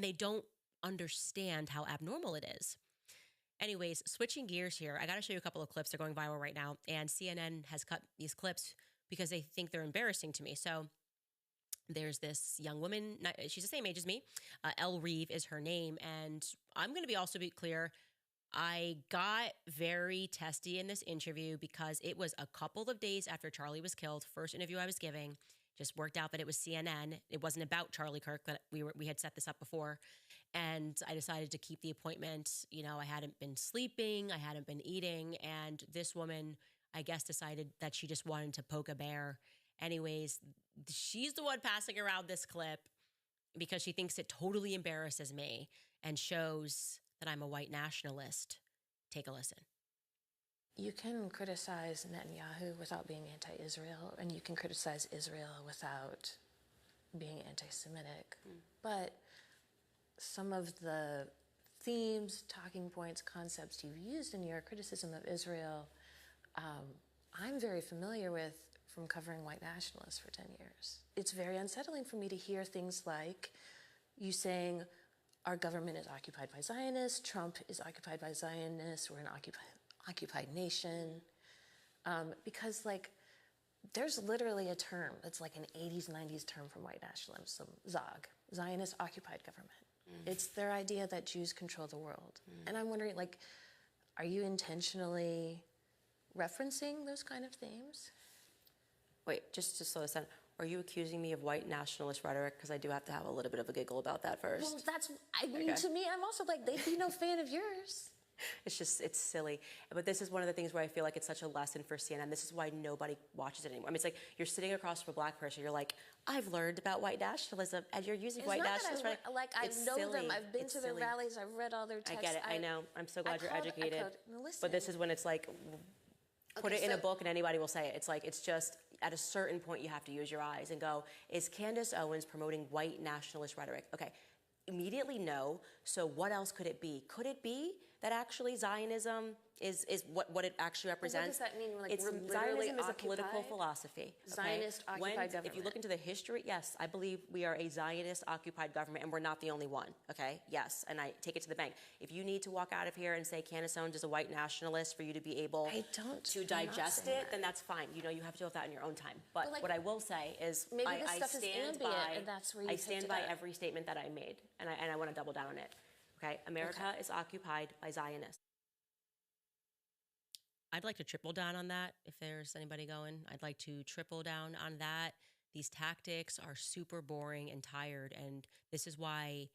and they don't understand how abnormal it is. Anyways, switching gears here, I got to show you a couple of clips. They're going viral right now. And CNN has cut these clips because they think they're embarrassing to me. So there's this young woman. She's the same age as me. Elle Reeve is her name. And I'm going to be clear. I got very testy in this interview because it was a couple of days after Charlie was killed. First interview I was giving. Just worked out that it was CNN. It wasn't about Charlie Kirk, but we had set this up before. And I decided to keep the appointment. You know, I hadn't been sleeping. I hadn't been eating. And this woman, I guess, decided that she just wanted to poke a bear. Anyways, she's the one passing around this clip because she thinks it totally embarrasses me and shows that I'm a white nationalist. Take a listen. You can criticize Netanyahu without being anti-Israel, and you can criticize Israel without being anti-Semitic. But some of the themes, talking points, concepts you've used in your criticism of Israel, I'm very familiar with from covering white nationalists for 10 years. It's very unsettling for me to hear things like you saying, our government is occupied by Zionists, Trump is occupied by Zionists, we're an occupied nation, because like there's literally a term that's like an 80s, 90s term from white nationalism, ZOG, Zionist occupied government. It's their idea that Jews control the world. And I'm wondering, like, are you intentionally referencing those kind of themes? Wait, just to slow this down. Are you accusing me of white nationalist rhetoric? Because I do have to have a little bit of a giggle about that first. Well, I mean, to me, I'm also like, they'd be no fan of yours. It's silly. But this is one of the things where I feel like it's such a lesson for CNN. This is why nobody watches it anymore. I mean, it's like you're sitting across from a black person. You're like, I've learned about white nationalism, and you're using white nationalism. Like, I know them. I've been to their rallies. I've read all their texts. I get it. I know. I'm so glad you're educated. Listen. But this is when it's like, put it in a book and anybody will say it. It's like, it's just at a certain point you have to use your eyes and go, is Candace Owens promoting white nationalist rhetoric? Okay. Immediately no. So what else could it be? Could it be that actually Zionism is what it actually represents? What does that mean? Like, Zionism is a political philosophy. Okay? Zionist occupied government. If you look into the history, yes, I believe we are a Zionist occupied government, and we're not the only one. Okay, yes, and I take it to the bank. If you need to walk out of here and say Candace Owens is a white nationalist for you to be able to digest it, then that's fine. You know, you have to deal with that in your own time. But like, what I will say is, maybe this stuff is ambient, and that's where you I stand by every statement that I made, and I want to double down on it. Okay, America is occupied by Zionists. I'd like to triple down on that if there's anybody going. I'd like to triple down on that. These tactics are super boring and tired, and this is why